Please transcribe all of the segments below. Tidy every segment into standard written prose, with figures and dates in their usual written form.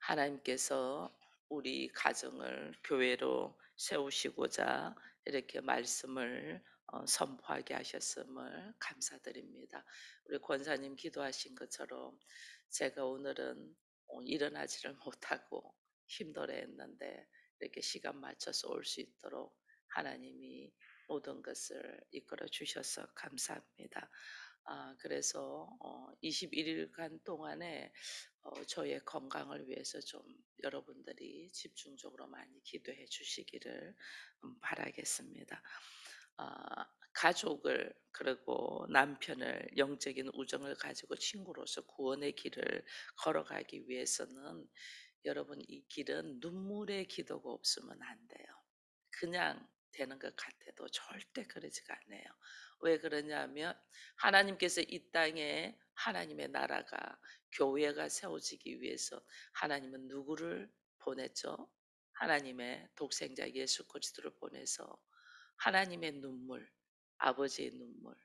하나님께서 우리 가정을 교회로 세우시고자 이렇게 말씀을 선포하게 하셨음을 감사드립니다. 우리 권사님 기도하신 것처럼 제가 오늘은 일어나지를 못하고 힘들어 했는데 이렇게 시간 맞춰서 올 수 있도록 하나님이 모든 것을 이끌어 주셔서 감사합니다. 그래서 21일간 동안에 저의 건강을 위해서 좀 여러분들이 집중적으로 많이 기도해 주시기를 바라겠습니다. 가족을 그리고 남편을 영적인 우정을 가지고 친구로서 구원의 길을 걸어가기 위해서는 여러분 이 길은 눈물의 기도가 없으면 안 돼요. 그냥 되는 것 같아도 절대 그러지가 않아요. 왜 그러냐면 하나님께서 이 땅에 하나님의 나라가 교회가 세워지기 위해서 하나님은 누구를 보냈죠? 하나님의 독생자 예수 그리스도를 보내서 하나님의 눈물, 아버지의 눈물,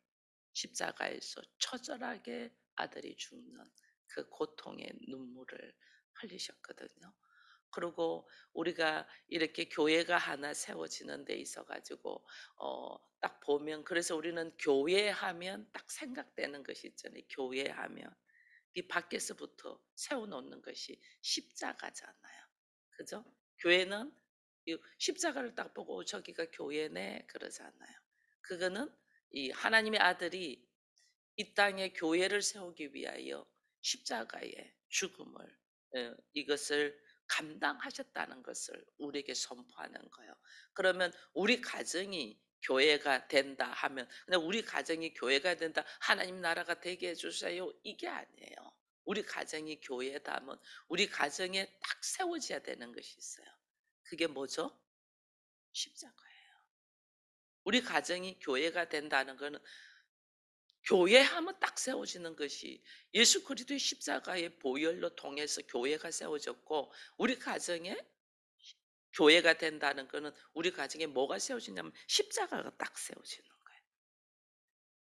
십자가에서 처절하게 아들이 죽는 그 고통의 눈물을 흘리셨거든요. 그리고 우리가 이렇게 교회가 하나 세워지는 데 있어 가지고 딱 보면 그래서 우리는 교회하면 딱 생각되는 것이 있잖아요. 교회하면 이 밖에서부터 세워 놓는 것이 십자가잖아요. 그죠? 교회는 이 십자가를 딱 보고 저기가 교회네 그러잖아요. 그거는 이 하나님의 아들이 이 땅에 교회를 세우기 위하여 십자가의 죽음을 이것을 감당하셨다는 것을 우리에게 선포하는 거예요. 그러면 우리 가정이 교회가 된다 하면 그냥 우리 가정이 교회가 된다 하나님 나라가 되게 해주세요 이게 아니에요. 우리 가정이 교회다 하면 우리 가정에 딱 세워져야 되는 것이 있어요. 그게 뭐죠? 십자가예요. 우리 가정이 교회가 된다는 것은 교회하면 딱 세워지는 것이 예수 그리스도의 십자가의 보혈로 통해서 교회가 세워졌고 우리 가정에 교회가 된다는 것은 우리 가정에 뭐가 세워지냐면 십자가가 딱 세워지는 거예요.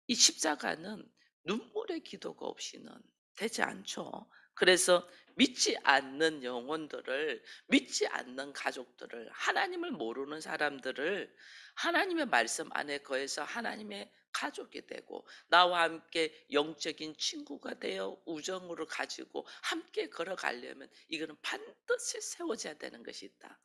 이 십자가는 눈물의 기도가 없이는 되지 않죠. 그래서 믿지 않는 영혼들을, 믿지 않는 가족들을, 하나님을 모르는 사람들을 하나님의 말씀 안에 거해서 하나님의 가족이 되고 나와 함께 영적인 친구가 되어 우정으로 가지고 함께 걸어가려면 이거는 반드시 세워져야 되는 것이 있다.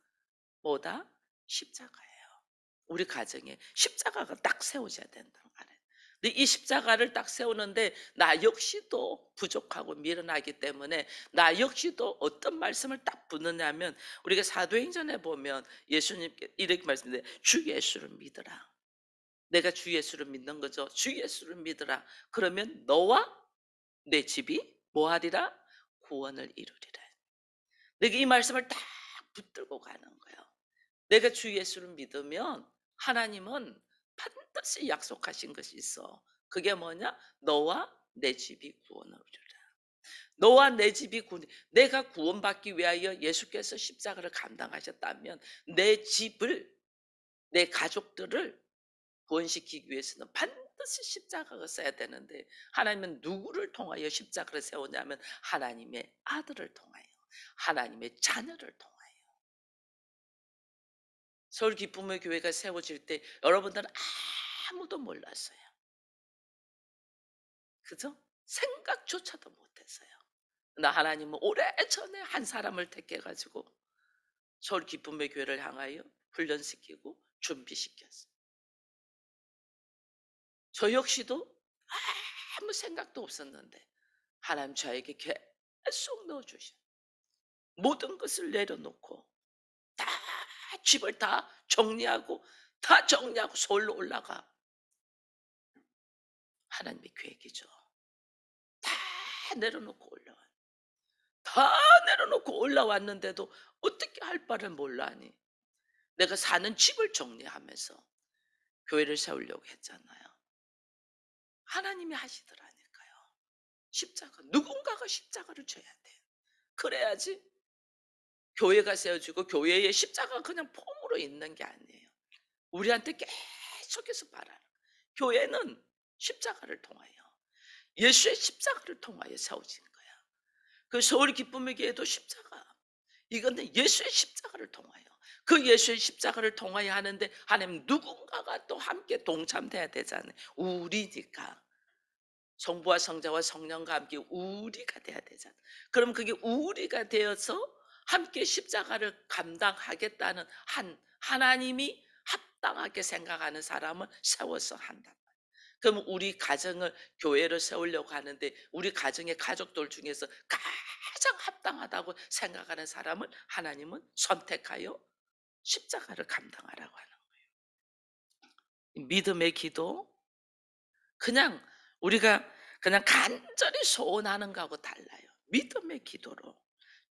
뭐다? 십자가예요. 우리 가정에 십자가가 딱 세워져야 된다는 말이에요. 근데 이 십자가를 딱 세우는데 나 역시도 부족하고 미련하기 때문에 나 역시도 어떤 말씀을 딱 붙느냐면 우리가 사도행전에 보면 예수님께 이렇게 말씀드려요. 주 예수를 믿으라. 내가 주 예수를 믿는 거죠. 주 예수를 믿으라. 그러면 너와 내 집이 뭐하리라? 구원을 이루리라. 내가 이 말씀을 딱 붙들고 가는 거예요. 내가 주 예수를 믿으면 하나님은 반드시 약속하신 것이 있어. 그게 뭐냐? 너와 내 집이 구원을 이루리라. 너와 내 집이 구원, 내가 구원받기 위하여 예수께서 십자가를 감당하셨다면 내 집을, 내 가족들을 구원시키기 위해서는 반드시 십자가가 써야 되는데 하나님은 누구를 통하여 십자가를 세우냐면 하나님의 아들을 통하여 하나님의 자녀를 통하여 서울 기쁨의 교회가 세워질 때 여러분들은 아무도 몰랐어요. 그죠? 생각조차도 못했어요. 나 하나님은 오래전에 한 사람을 택해 가지고 서울 기쁨의 교회를 향하여 훈련시키고 준비시켰어요. 저 역시도 아무 생각도 없었는데 하나님 저에게 계속 넣어주셔. 모든 것을 내려놓고 다 집을 다 정리하고 서울로 올라가. 하나님의 계획이죠. 다 내려놓고 올라와. 다 내려놓고 올라왔는데도 어떻게 할 바를 몰라니. 내가 사는 집을 정리하면서 교회를 세우려고 했잖아요. 하나님이 하시더라니까요. 십자가. 누군가가 십자가를 져야 돼. 그래야지 교회가 세워지고 교회의 십자가가 그냥 폼으로 있는 게 아니에요. 우리한테 계속해서 바라는 교회는 십자가를 통하여 예수의 십자가를 통하여 세워진 거야. 그 서울 기쁨의 교회도 십자가. 이거는 예수의 십자가를 통하여, 그 예수의 십자가를 통하여 하는데 하나님 누군가가 또 함께 동참돼야 되잖아요. 우리니까. 성부와 성자와 성령과 함께 우리가 돼야 되잖아. 그럼 그게 우리가 되어서 함께 십자가를 감당하겠다는 한 하나님이 합당하게 생각하는 사람을 세워서 한다. 그럼 우리 가정을 교회를 세우려고 하는데 우리 가정의 가족들 중에서 가장 합당하다고 생각하는 사람을 하나님은 선택하여 십자가를 감당하라고 하는 거예요. 믿음의 기도, 그냥 우리가 그냥 간절히 소원하는 거하고 달라요. 믿음의 기도로.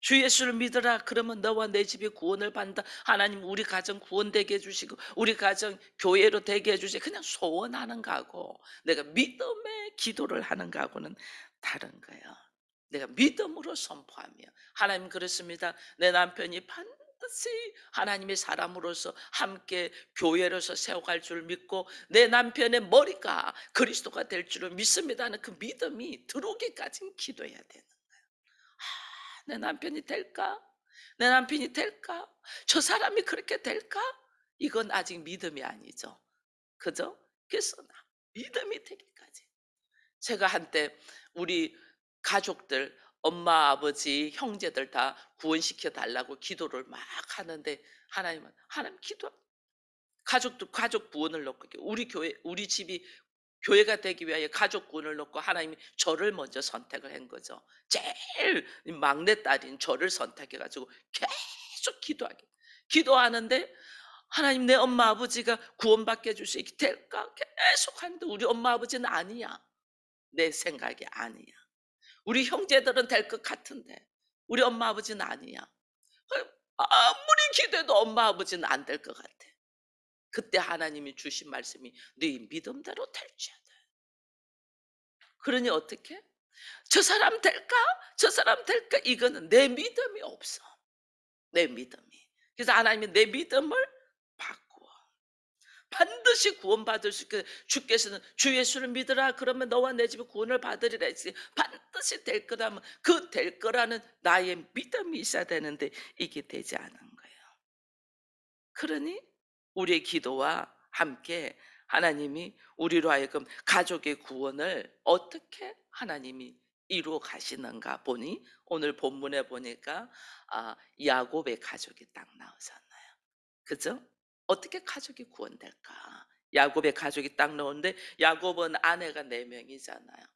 주 예수를 믿으라 그러면 너와 내 집이 구원을 받는다. 하나님 우리 가정 구원되게 해주시고 우리 가정 교회로 되게 해주시고, 그냥 소원하는 거하고 내가 믿음의 기도를 하는 거하고는 다른 거예요. 내가 믿음으로 선포하며, 하나님 그렇습니다. 내 남편이 반드시 하나님의 사람으로서 함께 교회로서 세워갈 줄 믿고 내 남편의 머리가 그리스도가 될 줄을 믿습니다 하는 그 믿음이 들어오기까지는 기도해야 되는. 내 남편이 될까? 내 남편이 될까? 저 사람이 그렇게 될까? 이건 아직 믿음이 아니죠. 그죠? 그래서 믿음이 되기까지. 제가 한때 우리 가족들, 엄마, 아버지, 형제들 다 구원시켜 달라고 기도를 막 하는데 하나님은, 하나님 기도, 가족도 가족 구원을 넣고 우리 교회, 우리 집이 교회가 되기 위하여 가족 구원을 넣고 하나님이 저를 먼저 선택을 한 거죠. 제일 막내딸인 저를 선택해 가지고 계속 기도하는데 하나님 내 엄마 아버지가 구원받게 해 주시게 될까 계속 하는데 우리 엄마 아버지는 아니야. 내 생각이 아니야. 우리 형제들은 될 것 같은데 우리 엄마 아버지는 아니야. 아무리 기도해도 엄마 아버지는 안 될 것 같아. 그때 하나님이 주신 말씀이 네 믿음대로 될지어다. 그러니 어떻게? 저 사람 될까? 저 사람 될까? 이거는 내 믿음이 없어. 내 믿음이. 그래서 하나님이 내 믿음을 바꾸어. 반드시 구원받을 수 있게, 주께서는 주 예수를 믿으라 그러면 너와 내 집이 구원을 받으리라 했으니 반드시 될 거라면 그 될 거라는 나의 믿음이 있어야 되는데 이게 되지 않은 거예요. 그러니 우리의 기도와 함께 하나님이 우리로 하여금 가족의 구원을 어떻게 하나님이 이루어 가시는가 보니 오늘 본문에 보니까 야곱의 가족이 딱 나오잖아요. 그죠? 어떻게 가족이 구원될까? 야곱의 가족이 딱 나오는데 야곱은 아내가 4명이잖아요.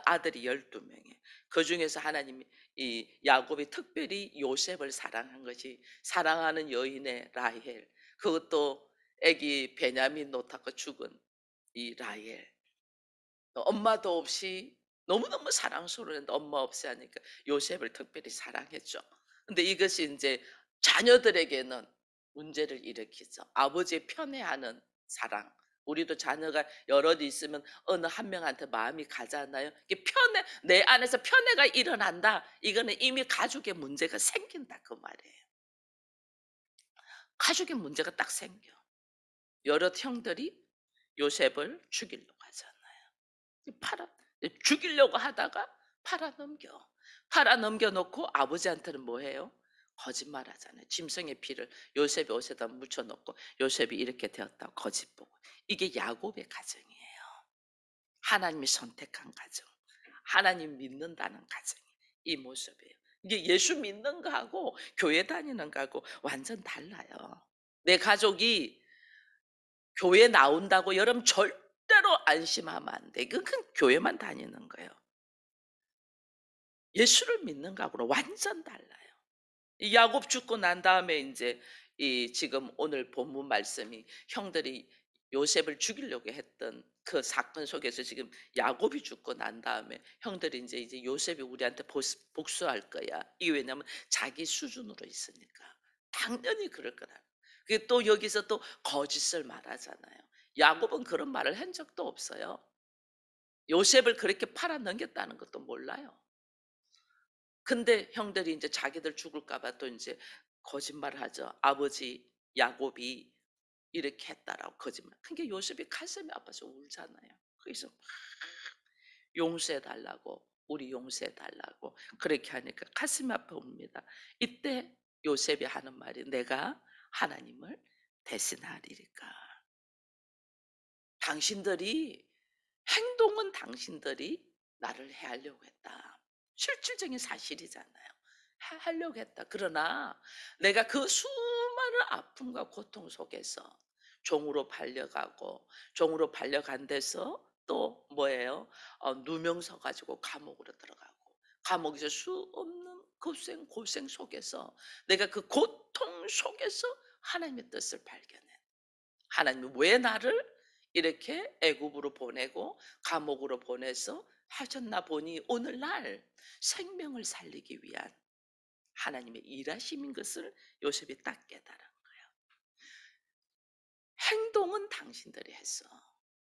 아들이 12명이에요. 그중에서 하나님이 이 야곱이 특별히 요셉을 사랑한 것이, 사랑하는 여인의 라헬, 그것도 아기 베냐민 놓다가 죽은 이 라헬, 엄마도 없이 너무너무 사랑스러웠는데 엄마 없이 하니까 요셉을 특별히 사랑했죠. 근데 이것이 인제 자녀들에게는 문제를 일으키죠. 아버지의 편애하는 사랑. 우리도 자녀가 여럿 있으면 어느 한 명한테 마음이 가잖아요. 이게 편애, 내 안에서 편애가 일어난다. 이거는 이미 가족의 문제가 생긴다 그 말이에요. 가족의 문제가 딱 생겨. 여럿 형들이 요셉을 죽이려고 하잖아요. 팔아 죽이려고 하다가 팔아넘겨. 팔아넘겨 놓고 아버지한테는 뭐 해요? 거짓말하잖아요. 짐승의 피를 요셉의 옷에다 묻혀 놓고 요셉이 이렇게 되었다고 거짓 보고. 이게 야곱의 가정이에요. 하나님이 선택한 가정. 하나님 믿는다는 가정이 이 모습이에요. 이게 예수 믿는 거하고 교회 다니는 거하고 완전 달라요. 내 가족이 교회 나온다고 여러분 절대로 안심하면 안 돼. 그건 교회만 다니는 거예요. 예수를 믿는 거하고는 완전 달라요. 이 야곱 죽고 난 다음에 인제 이 지금 오늘 본문 말씀이 형들이 요셉을 죽이려고 했던 그 사건 속에서 지금 야곱이 죽고 난 다음에 형들이 이제 요셉이 우리한테 복수할 거야. 이게 왜냐면 자기 수준으로 있으니까. 당연히 그럴 거다. 그게 또 여기서 또 거짓을 말하잖아요. 야곱은 그런 말을 한 적도 없어요. 요셉을 그렇게 팔아 넘겼다는 것도 몰라요. 근데 형들이 인제 자기들 죽을까 봐 또 인제 거짓말을 하죠. 아버지 야곱이 이렇게 했다라고 거짓말. 그러니까 요셉이 가슴이 아파서 울잖아요. 그래서 막 용서해 달라고, 우리 용서해 달라고 그렇게 하니까 가슴이 아파 옵니다. 이때 요셉이 하는 말이 내가 하나님을 대신하리니까. 당신들이 행동은 당신들이 나를 해하려고 했다. 실질적인 사실이잖아요. 해하려고 했다. 그러나 내가 그 수많은 아픔과 고통 속에서 종으로 팔려가고 종으로 팔려간 데서 또 뭐예요? 누명 서 가지고 감옥으로 들어가고 감옥에서 수 없는 고생 속에서 내가 그 고통 속에서 하나님의 뜻을 발견해. 하나님이 왜 나를 이렇게 애굽으로 보내고 감옥으로 보내서 하셨나 보니 오늘날 생명을 살리기 위한 하나님의 일하심인 것을 요셉이 딱 깨달은 거예요. 행동은 당신들이 했어.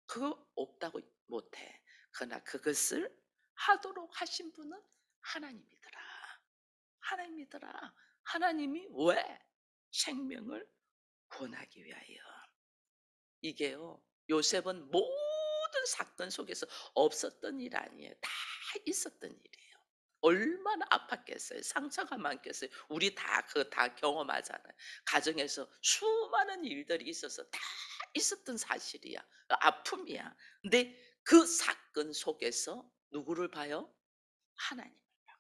그거 없다고 못해. 그러나 그것을 하도록 하신 분은 하나님이더라. 하나님이더라. 하나님이 왜 생명을 구원하기 위하여. 이게요. 요셉은 모든 사건 속에서 없었던 일 아니에요. 다 있었던 일이에요. 얼마나 아팠겠어요. 상처가 많겠어요. 우리 다 그거 다 경험하잖아요. 가정에서 수많은 일들이 있어서 다 있었던 사실이야. 아픔이야. 근데 그 사건 속에서 누구를 봐요? 하나님을 봐.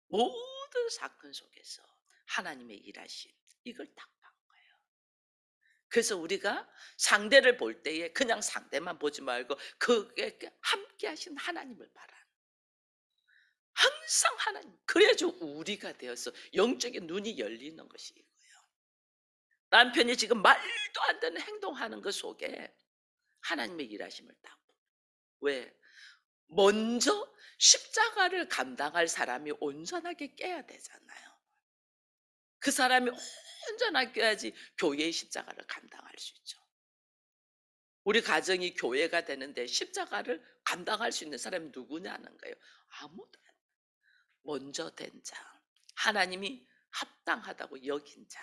모든 사건 속에서 하나님의 일하심 이걸 딱 봐. 그래서 우리가 상대를 볼 때에 그냥 상대만 보지 말고 그게 함께 하신 하나님을 바라. 항상 하나님. 그래야지 우리가 되어서 영적인 눈이 열리는 것이 이거예요. 남편이 지금 말도 안 되는 행동하는 것 속에 하나님의 일하심을 딱 봐. 왜? 먼저 십자가를 감당할 사람이 온전하게 깨야 되잖아요. 그 사람이 온전하게 깨야지 교회의 십자가를 감당할 수 있죠. 우리 가정이 교회가 되는데 십자가를 감당할 수 있는 사람이 누구냐는 거예요. 아무도 안. 먼저 된 자. 하나님이 합당하다고 여긴 자.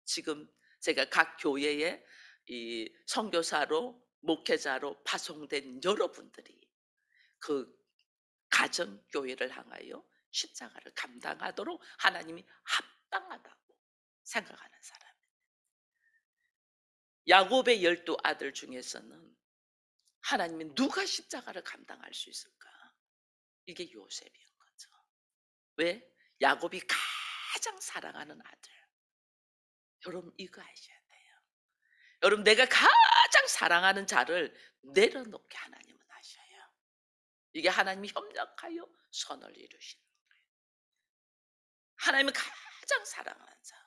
지금 제가 각 교회에 이 선교사로 목회자로 파송된 여러분들이 그 가정 교회를 향하여 십자가를 감당하도록 하나님이 합당하다고 생각하는 사람. 야곱의 12아들 중에서는 하나님이 누가 십자가를 감당할 수 있을까? 이게 요셉인 거죠. 왜? 야곱이 가장 사랑하는 아들. 여러분 이거 아셔야 돼요. 여러분 내가 가장 사랑하는 자를 내려놓게 하나님은 하셔요. 이게 하나님이 협력하여 선을 이루시는 거예요. 하나님은 가장 사랑하는 자.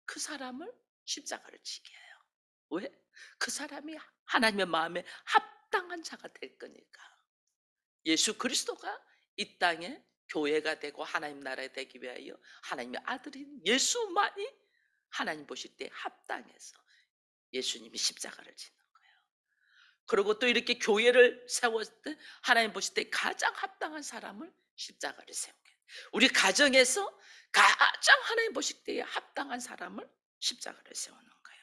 그 사람을 십자가를 지게 해요. 왜? 그 사람이 하나님의 마음에 합당한 자가 될 거니까. 예수 그리스도가 이 땅에 교회가 되고 하나님 나라에 되기 위하여 하나님의 아들인 예수만이 하나님 보실 때 합당해서 예수님이 십자가를 지는 거예요. 그리고 또 이렇게 교회를 세웠을 때 하나님 보실 때 가장 합당한 사람을 십자가를 세우게. 우리 가정에서 가장 하나님 보실 때에 합당한 사람을 십자가를 세우는 거예요.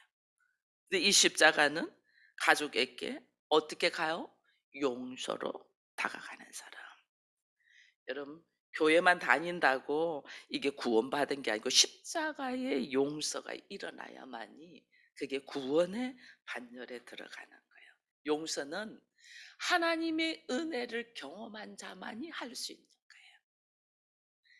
근데 이 십자가는 가족에게 어떻게 가요? 용서로 다가가는 사람. 여러분 교회만 다닌다고 이게 구원받은 게 아니고 십자가의 용서가 일어나야만이 그게 구원의 반열에 들어가는 거예요. 용서는 하나님의 은혜를 경험한 자만이 할 수 있는 거예요.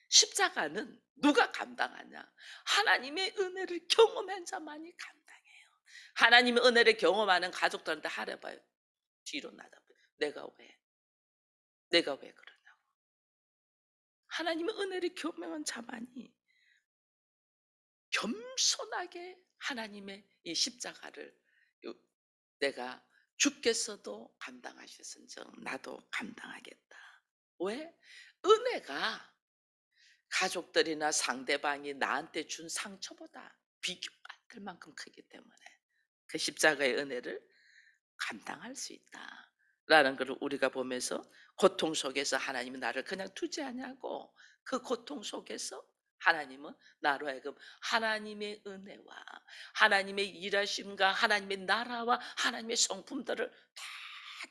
십자가는 누가 감당하냐? 하나님의 은혜를 경험한 자만이 감당해요. 하나님의 은혜를 경험하는 가족들한테 하려봐요. 뒤로 나가봐요. 내가 왜 그러냐? 하나님의 은혜를 경험한 자만이 겸손하게 하나님의 이 십자가를 내가 주께서도 감당하셨은즉 나도 감당하겠다. 왜? 은혜가 가족들이나 상대방이 나한테 준 상처보다 비교가 안 될 만큼 크기 때문에 그 십자가의 은혜를 감당할 수 있다라는 것을 우리가 보면서 고통 속에서 하나님이 나를 그냥 두지 않냐고 그 고통 속에서 하나님은 나로 하여금 하나님의 은혜와 하나님의 일하심과 하나님의 나라와 하나님의 성품들을 다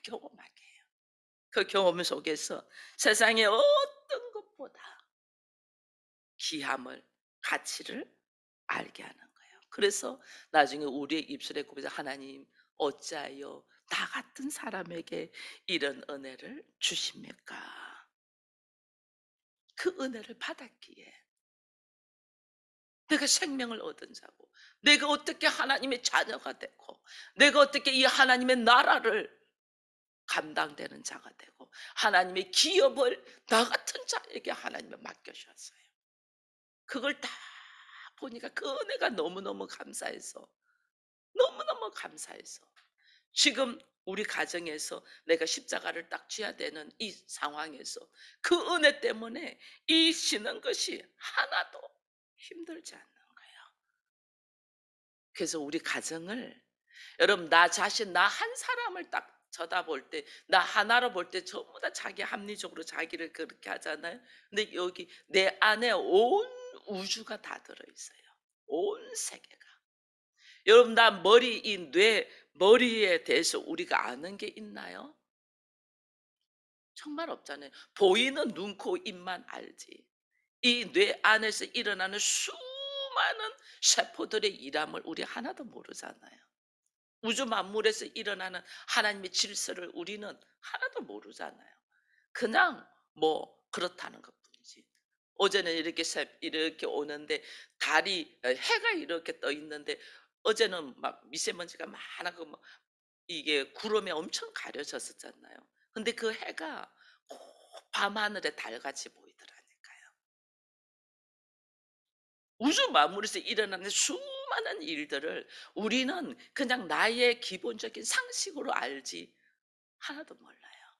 경험하게 해요. 그 경험 속에서 세상의 어떤 것보다 귀함을 가치를 알게 하는 거예요. 그래서 나중에 우리의 입술에 굽어서 "하나님 어찌하여 나 같은 사람에게 이런 은혜를 주십니까?" 그 은혜를 받았기에 내가 생명을 얻은 자고, 내가 어떻게 하나님의 자녀가 되고, 내가 어떻게 이 하나님의 나라를 감당되는 자가 되고, 하나님의 기업을 나 같은 자에게 하나님이 맡겨주셨어요. 그걸 다 보니까 그 은혜가 너무너무 감사해서, 너무너무 감사해서 지금 우리 가정에서 내가 십자가를 딱 쥐어야 되는 이 상황에서 그 은혜 때문에 이 쉬는 것이 하나도 힘들지 않는 거예요. 그래서 우리 가정을, 여러분 나 자신 나 한 사람을 딱 쳐다볼 때, 나 하나로 볼 때 전부 다 자기 합리적으로 자기를 그렇게 하잖아요. 근데 여기 내 안에 온 우주가 다 들어 있어요. 온 세계가. 여러분 나 머리, 이 뇌, 머리에 대해서 우리가 아는 게 있나요? 정말 없잖아요. 보이는 눈, 코, 입만 알지. 이 뇌 안에서 일어나는 수많은 세포들의 일함을 우리 하나도 모르잖아요. 우주 만물에서 일어나는 하나님의 질서를 우리는 하나도 모르잖아요. 그냥 뭐 그렇다는 것뿐이지. 어제는 이렇게 이렇게 오는데 달이, 해가 이렇게 떠 있는데, 어제는 막 미세먼지가 많아고 뭐 이게 구름에 엄청 가려졌었잖아요. 근데 그 해가 꼭 밤하늘에 달같이 보이더라니까요. 우주 만물에서 일어나는 수많은 일들을 우리는 그냥 나의 기본적인 상식으로 알지 하나도 몰라요.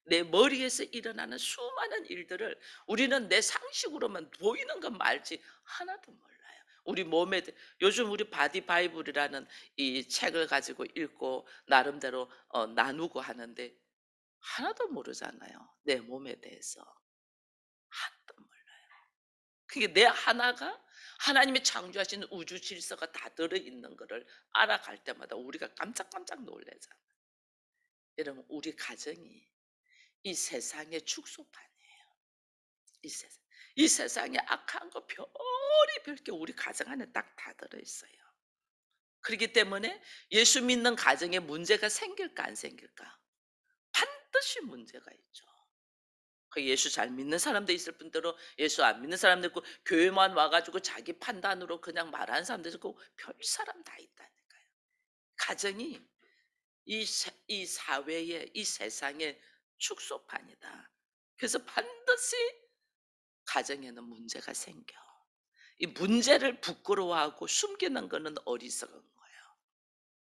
내 머리에서 일어나는 수많은 일들을 우리는 내 상식으로만 보이는 것만 알지 하나도 몰라요. 우리 몸에 요즘 우리 바디 바이블이라는 이 책을 가지고 읽고 나름대로 나누고 하는데 하나도 모르잖아요. 내 몸에 대해서. 하나도 몰라요. 그게 내 하나가 하나님이 창조하신 우주 질서가 다 들어있는 거를 알아갈 때마다 우리가 깜짝깜짝 놀라잖아요. 여러분 우리 가정이 이 세상의 축소판이에요. 이 세상. 이 세상에 악한 거 별이 게 우리 가정 안에 딱 다 들어있어요. 그렇기 때문에 예수 믿는 가정에 문제가 생길까 안 생길까? 반드시 문제가 있죠. 그 예수 잘 믿는 사람도 있을 뿐더러 예수 안 믿는 사람도 있고, 교회만 와가지고 자기 판단으로 그냥 말하는 사람도 있고, 별 사람 다 있다니까요. 가정이 이 사회의, 이 세상의 축소판이다. 그래서 반드시 가정에는 문제가 생겨. 이 문제를 부끄러워하고 숨기는 거는 어리석은 거예요.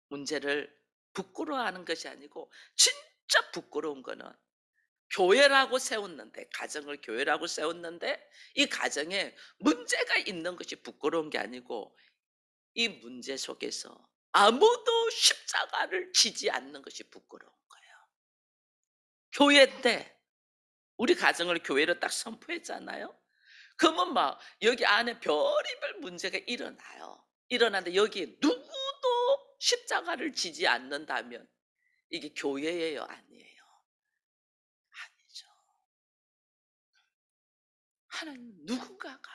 문제를 부끄러워하는 것이 아니고 진짜 부끄러운 거는, 교회라고 세웠는데, 가정을 교회라고 세웠는데 이 가정에 문제가 있는 것이 부끄러운 게 아니고, 이 문제 속에서 아무도 십자가를 지지 않는 것이 부끄러운 거예요. 교회인데 우리 가정을 교회로 딱 선포했잖아요. 그러면 막 여기 안에 별의별 문제가 일어나요. 일어나는데 여기 누구도 십자가를 지지 않는다면 이게 교회예요, 아니에요? 아니죠. 하나님 누군가가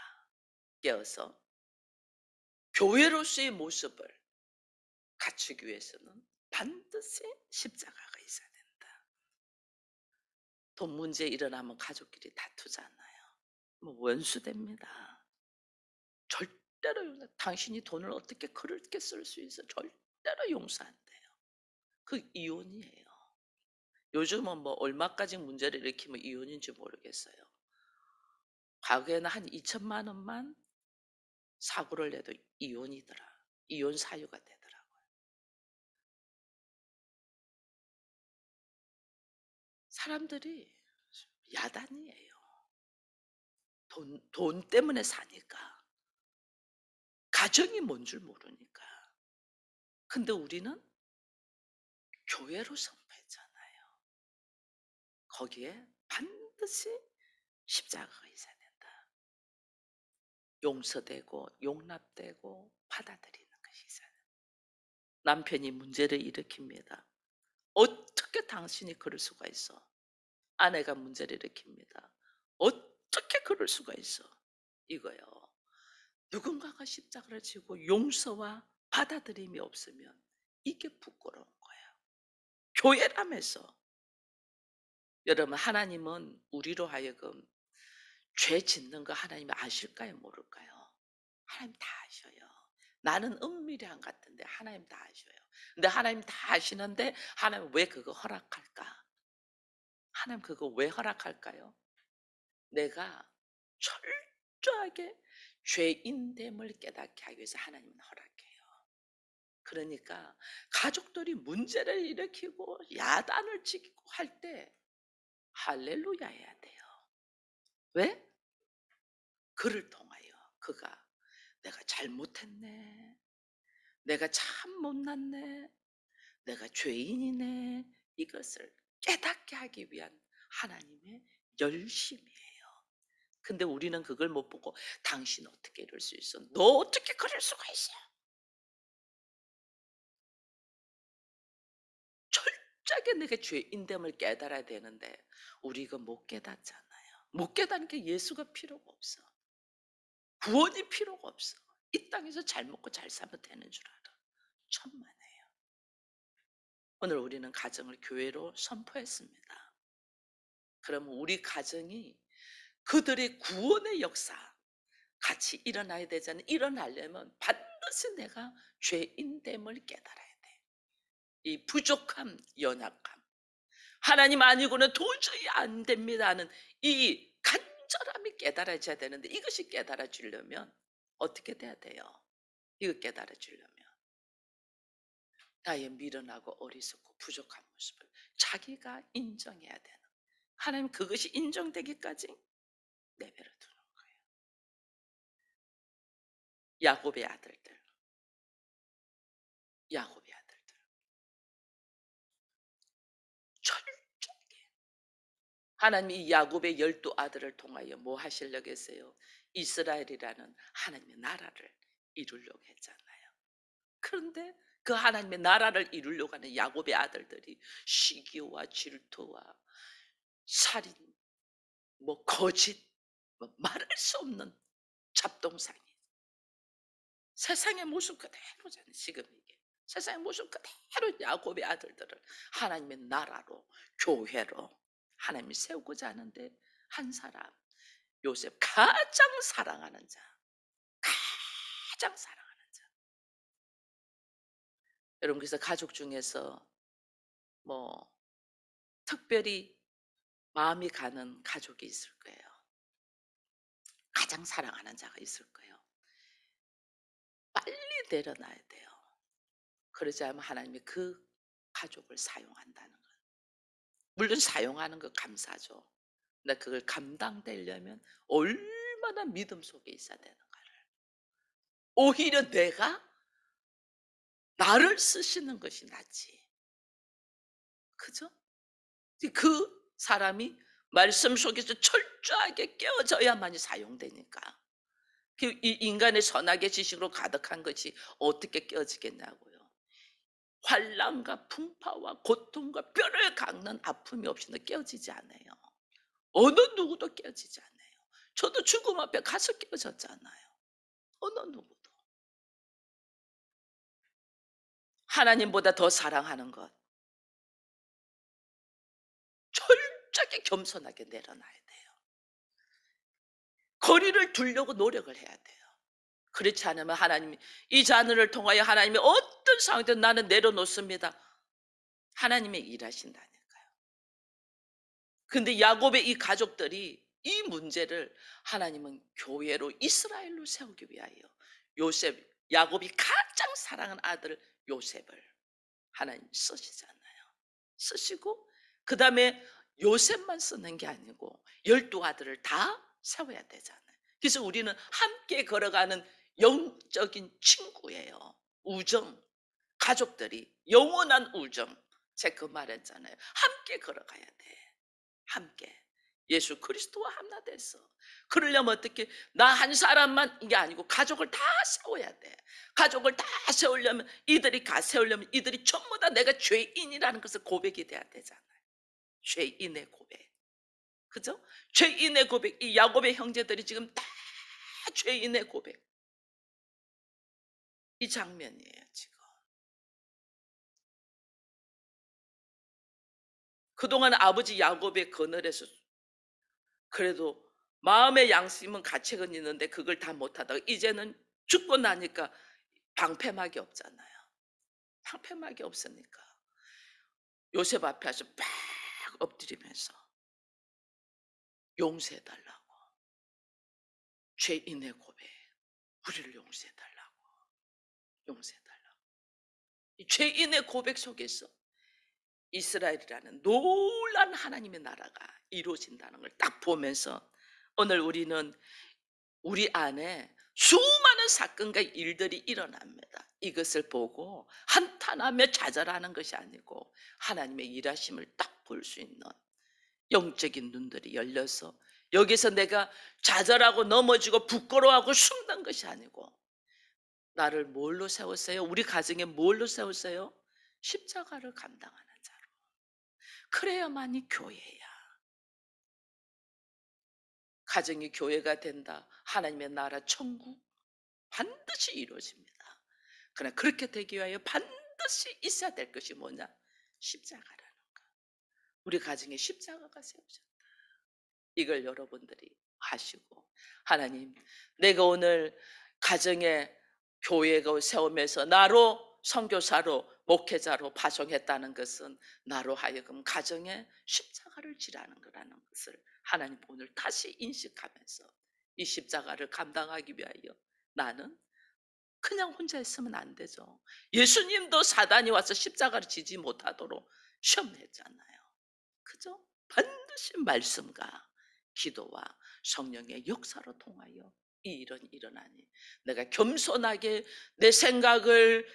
깨어서 교회로서의 모습을 갖추기 위해서는 반드시 십자가가 있어야 된다. 돈 문제 일어나면 가족끼리 다투잖아요. 뭐 원수됩니다. 절대로 당신이 돈을 어떻게 그렇게 쓸 수 있어? 절대로 용서 안 돼요. 그 이혼이에요. 요즘은 뭐 얼마까지 문제를 일으키면 이혼인지 모르겠어요. 과거에는 한 2천만 원만 사고를 내도 이혼이더라. 이혼 사유가 되더라고요. 사람들이 야단이에요. 돈 때문에 사니까. 가정이 뭔 줄 모르니까. 근데 우리는 교회로 선포했잖아요. 거기에 반드시 십자가가 있어야 된다. 용서되고 용납되고 받아들이는 것이 있어야 된다. 남편이 문제를 일으킵니다. 어떻게 당신이 그럴 수가 있어? 아내가 문제를 일으킵니다. 어떻게 그럴 수가 있어? 이거요. 누군가가 십자가를 지고 용서와 받아들임이 없으면 이게 부끄러운 거예요. 교회라면서. 여러분, 하나님은 우리로 하여금 죄 짓는 거 하나님이 아실까요? 모를까요? 하나님 다 아셔요. 나는 은밀히 안 같은데 하나님 다 아셔요. 근데 하나님 다 아시는데 하나님 왜 그거 허락할까? 하나님 그거 왜 허락할까요? 내가 철저하게 죄인됨을 깨닫게 하기 위해서 하나님은 허락해요. 그러니까 가족들이 문제를 일으키고 야단을 치고 할 때 할렐루야 해야 돼요. 왜? 그를 통하여 그가 내가 잘못했네. 내가 참 못났네. 내가 죄인이네. 이것을 깨닫게 하기 위한 하나님의 열심이에요. 근데 우리는 그걸 못 보고 당신 어떻게 이럴 수 있어? 너 어떻게 그럴 수가 있어? 철저하게 내가 죄인됨을 깨달아야 되는데 우리 이거 못 깨닫잖아요. 못 깨닫는 게 예수가 필요가 없어. 구원이 필요가 없어. 이 땅에서 잘 먹고 잘 살면 되는 줄 알아. 천만에요. 오늘 우리는 가정을 교회로 선포했습니다. 그러면 우리 가정이 그들의 구원의 역사 같이 일어나야 되잖아요. 일어나려면 반드시 내가 죄인됨을 깨달아야 돼. 이 부족함, 연약함. 하나님 아니고는 도저히 안 됩니다 하는 이 간절함이 깨달아져야 되는데 이것이 깨달아지려면 어떻게 돼야 돼요? 이거 깨달아지려면 나의 미련하고 어리석고 부족한 모습을 자기가 인정해야 되는, 하나님 그것이 인정되기까지 내버려 두는 거예요. 야곱의 아들들, 야곱의 아들들 철저하게 하나님이 이 야곱의 12 아들을 통하여 뭐 하시려고 했어요? 이스라엘이라는 하나님의 나라를 이루려고 했잖아요. 그런데 그 하나님의 나라를 이루려고 하는 야곱의 아들들이 시기와 질투와 살인, 뭐 거짓, 뭐 말할 수 없는 잡동사니, 세상의 모습 그대로잖아요. 지금 이게 세상의 모습 그대로 야곱의 아들들을 하나님의 나라로, 교회로 하나님이 세우고자 하는데 한 사람, 요셉, 가장 사랑하는 자, 가장 사랑하는 자. 여러분, 그래서 가족 중에서 뭐 특별히 마음이 가는 가족이 있을 거예요. 가장 사랑하는 자가 있을 거예요. 빨리 내려놔야 돼요. 그러지 않으면 하나님이 그 가족을 사용한다는 거예요. 물론 사용하는 거 감사하죠. 근데 그걸 감당되려면 얼마나 믿음 속에 있어야 되는가를. 오히려 내가 나를 쓰시는 것이 낫지. 그죠? 그 사람이 말씀 속에서 철저하게 깨어져야만이 사용되니까. 이 인간의 선악의 지식으로 가득한 것이 어떻게 깨어지겠냐고요. 환난과 풍파와 고통과 뼈를 깎는 아픔이 없이는 깨어지지 않아요. 어느 누구도 깨어지지 않아요. 저도 죽음 앞에 가서 깨어졌잖아요. 어느 누구도. 하나님보다 더 사랑하는 것. 철저하게 겸손하게 내려놔야 돼요. 거리를 두려고 노력을 해야 돼요. 그렇지 않으면 하나님이 이 자녀를 통하여 하나님이 어떤 상황이든 나는 내려놓습니다. 하나님의 일하신다니까요. 근데 야곱의 이 가족들이 이 문제를 하나님은 교회로 이스라엘로 세우기 위하여 요셉, 야곱이 가장 사랑하는 아들 요셉을 하나님 쓰시잖아요. 쓰시고 그 다음에 요셉만 쓰는 게 아니고 12 아들을 다 세워야 되잖아요. 그래서 우리는 함께 걸어가는 영적인 친구예요. 우정, 가족들이 영원한 우정. 제가 그 말했잖아요. 함께 걸어가야 돼. 함께 예수 그리스도와 하나돼서. 그러려면 어떻게 나 한 사람만 이게 아니고 가족을 다 세워야 돼. 가족을 다 세우려면 세우려면 이들이 전부 다 내가 죄인이라는 것을 고백이 돼야 되잖아요. 죄인의 고백. 그죠? 죄인의 고백. 이 야곱의 형제들이 지금 다 죄인의 고백. 이 장면이에요, 지금. 그동안 아버지 야곱의 그늘에서 그래도 마음의 양심은 가책은 있는데 그걸 다 못하다가 이제는 죽고 나니까 방패막이 없잖아요. 방패막이 없으니까 요셉 앞에 서 팍 엎드리면서 용서해 달라고, 죄인의 고백, 우리를 용서해 달라고, 용서해 달라고. 이 죄인의 고백 속에서 이스라엘이라는 놀란 하나님의 나라가 이루어진다는 걸 딱 보면서 오늘 우리는 우리 안에 수많은 사건과 일들이 일어납니다. 이것을 보고 한탄하며 좌절하는 것이 아니고 하나님의 일하심을 딱 볼 수 있는 영적인 눈들이 열려서 여기서 내가 좌절하고 넘어지고 부끄러워하고 숨는 것이 아니고 나를 뭘로 세웠어요? 우리 가정에 뭘로 세웠어요? 십자가를 감당하는 자로. 그래야만이 교회야. 가정이 교회가 된다. 하나님의 나라 천국 반드시 이루어집니다. 그러나 그렇게 되기 위하여 반드시 있어야 될 것이 뭐냐? 십자가라는 거. 우리 가정에 십자가가 세워졌다. 이걸 여러분들이 아시고 하나님, 내가 오늘 가정에 교회가 세우면서 나로 선교사로 목회자로 파송했다는 것은 나로 하여금 가정에 십자가를 지라는 거라는 것을 하나님 오늘 다시 인식하면서 이 십자가를 감당하기 위하여 나는 그냥 혼자 있으면 안 되죠. 예수님도 사단이 와서 십자가를 지지 못하도록 시험했잖아요. 그죠? 반드시 말씀과 기도와 성령의 역사로 통하여 이 일은 일어나니 내가 겸손하게 내 생각을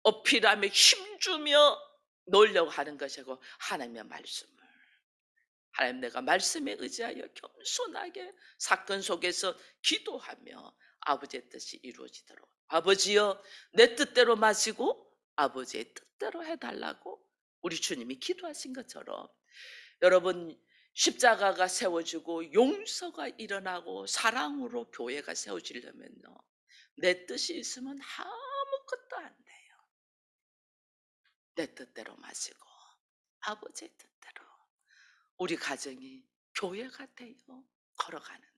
어필하며 힘주며 놀려고 하는 것이고 하나님의 말씀을 하나님 내가 말씀에 의지하여 겸손하게 사건 속에서 기도하며 아버지의 뜻이 이루어지도록 아버지여 내 뜻대로 마시고 아버지의 뜻대로 해달라고 우리 주님이 기도하신 것처럼 여러분 십자가가 세워지고 용서가 일어나고 사랑으로 교회가 세워지려면요 내 뜻이 있으면 아무것도 안 돼요. 내 뜻대로 마시고 아버지의 뜻대로 우리 가정이 교회가 되어 걸어가는데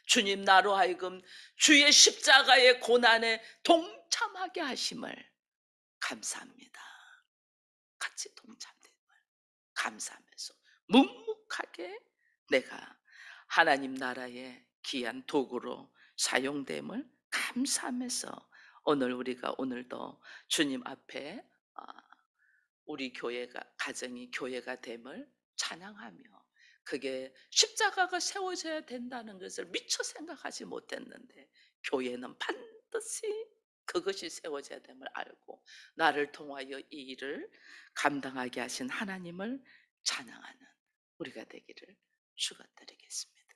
주님 나로 하여금 주의 십자가의 고난에 동참하게 하심을 감사합니다. 같이 동참됨을 감사하면서 묵묵하게 내가 하나님 나라의 귀한 도구로 사용됨을 감사하면서 오늘 우리가 오늘도 주님 앞에 우리 교회가 가정이 교회가 됨을 찬양하며 그게 십자가가 세워져야 된다는 것을 미처 생각하지 못했는데 교회는 반드시 그것이 세워져야 됨을 알고 나를 통하여 이 일을 감당하게 하신 하나님을 찬양하는 우리가 되기를 축원드리겠습니다.